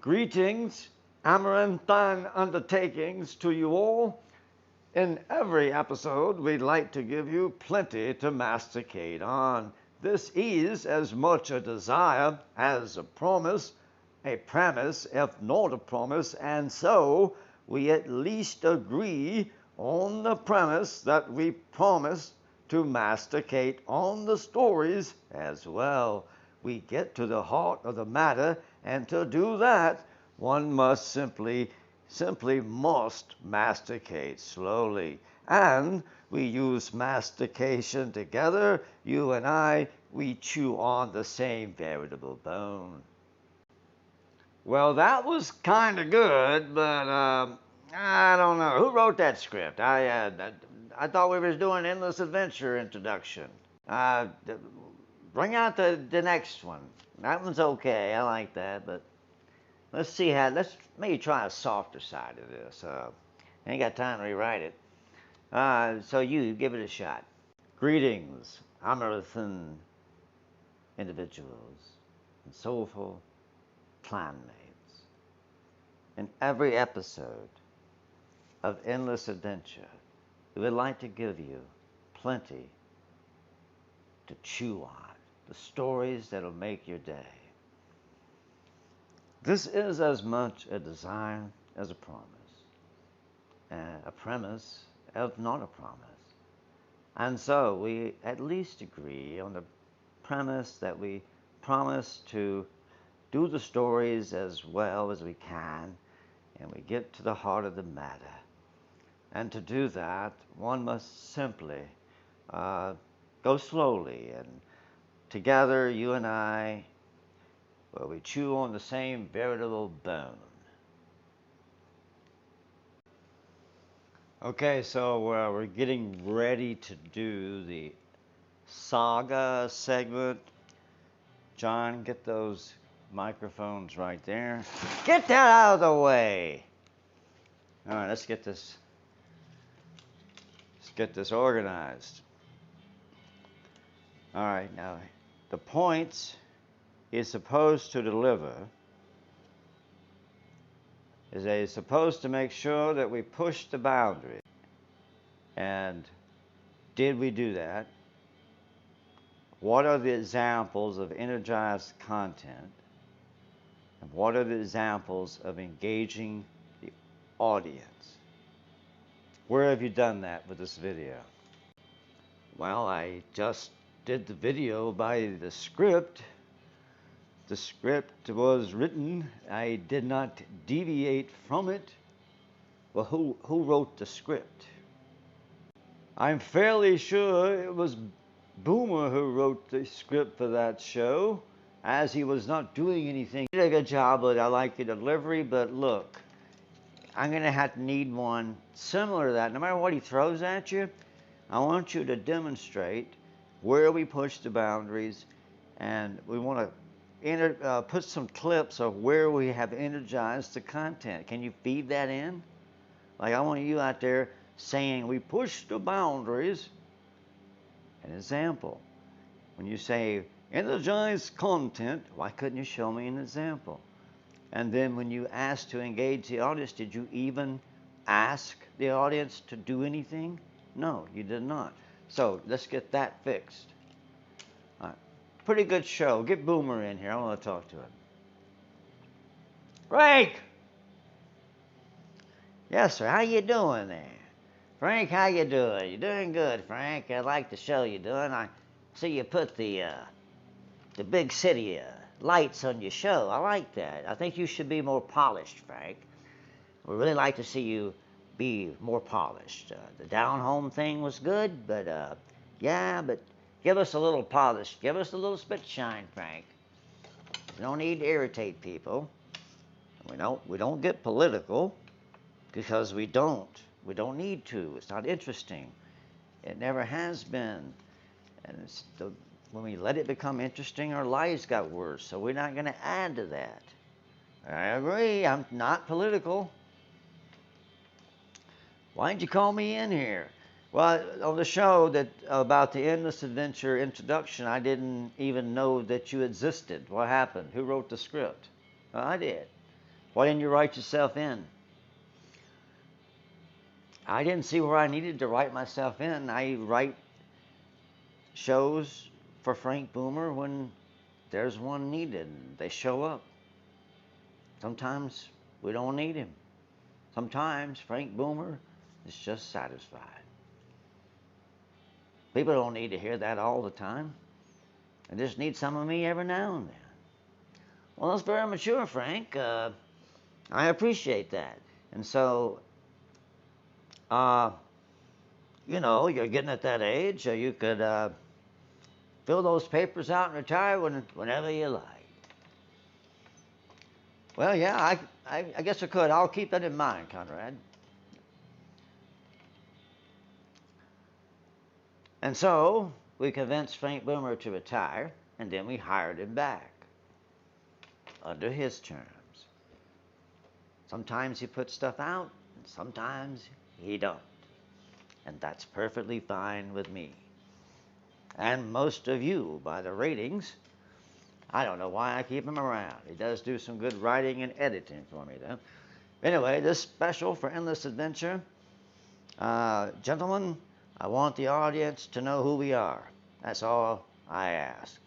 Greetings, amaranthine undertakings to you all. In every episode, we'd like to give you plenty to masticate on. This is as much a desire as a premise, if not a promise, and so we at least agree on the premise that we promise to masticate on the stories as well. We get to the heart of the matter, and to do that, one must simply must masticate slowly. And we use mastication together. You and I, we chew on the same veritable bone. Well, that was kind of good, but I don't know. Who wrote that script? I thought we was doing Endless Adventure introduction. Uh, Bring out the next one. That one's okay. I like that, but let's see how. Let's maybe try a softer side of this. I ain't got time to rewrite it. So you give it a shot. Greetings, American individuals and soulful clanmates. In every episode of Endless Adventure, we would like to give you plenty to chew on. The stories that'll make your day. This is as much a desire as a promise, a premise of not a promise. And so we at least agree on the premise that we promise to do the stories as well as we can, and we get to the heart of the matter. And to do that, one must simply go slowly, and together, you and I, well, we chew on the same veritable bone. Okay, so we're getting ready to do the saga segment. John, get those microphones right there. Get that out of the way. All right, let's get this organized. All right, now the points is supposed to deliver is they supposed to make sure that we push the boundary. And did we do that? What are the examples of energized content? And what are the examples of engaging the audience? Where have you done that with this video? Well, I just did the video by the script. The script was written. I did not deviate from it. Well, who wrote the script? I'm fairly sure it was Boomer who wrote the script for that show, as he was not doing anything. You did a good job, but I like your delivery, but look, I'm going to have to need one similar to that. No matter what he throws at you, I want you to demonstrate where we push the boundaries, and we want to put some clips of where we have energized the content. Can you feed that in? Like, I want you out there saying we push the boundaries. An example. When you say energized content, why couldn't you show me an example? And then when you ask to engage the audience, did you even ask the audience to do anything? No, you did not. So let's get that fixed. All right. Pretty good show. Get Boomer in here. I want to talk to him. Frank! Yes, sir. How you doing there? Frank, how you doing? You're doing good, Frank. I like the show you're doing. I see you put the big city lights on your show. I like that. I think you should be more polished, Frank. We really like to see you be more polished. The down-home thing was good, but yeah, but give us a little polish. Give us a little spit shine, Frank. We don't need to irritate people. We don't get political because we don't. We don't need to. It's not interesting. It never has been. And when we let it become interesting, our lives got worse. So we're not going to add to that. I agree. I'm not political. Why'd you call me in here? Well, on the show about the Endless Adventure introduction, I didn't even know that you existed. What happened? Who wrote the script? Well, I did. Why didn't you write yourself in? I didn't see where I needed to write myself in. I write shows for Frank Boomer when there's one needed. They show up. Sometimes we don't need him. Sometimes Frank Boomer is just satisfied. People don't need to hear that all the time. They just need some of me every now and then. Well, that's very mature, Frank. I appreciate that. And so, you're getting at that age, so you could fill those papers out and retire whenever you like. Well, yeah, I guess I could. I'll keep that in mind, Conrad. And so we convinced Frank Boomer to retire, and then we hired him back under his terms. Sometimes he puts stuff out, and sometimes he don't. And that's perfectly fine with me. And most of you, by the ratings, I don't know why I keep him around. He does do some good writing and editing for me, though. Anyway, this special for Endless Adventure, gentlemen, I want the audience to know who we are. That's all I ask.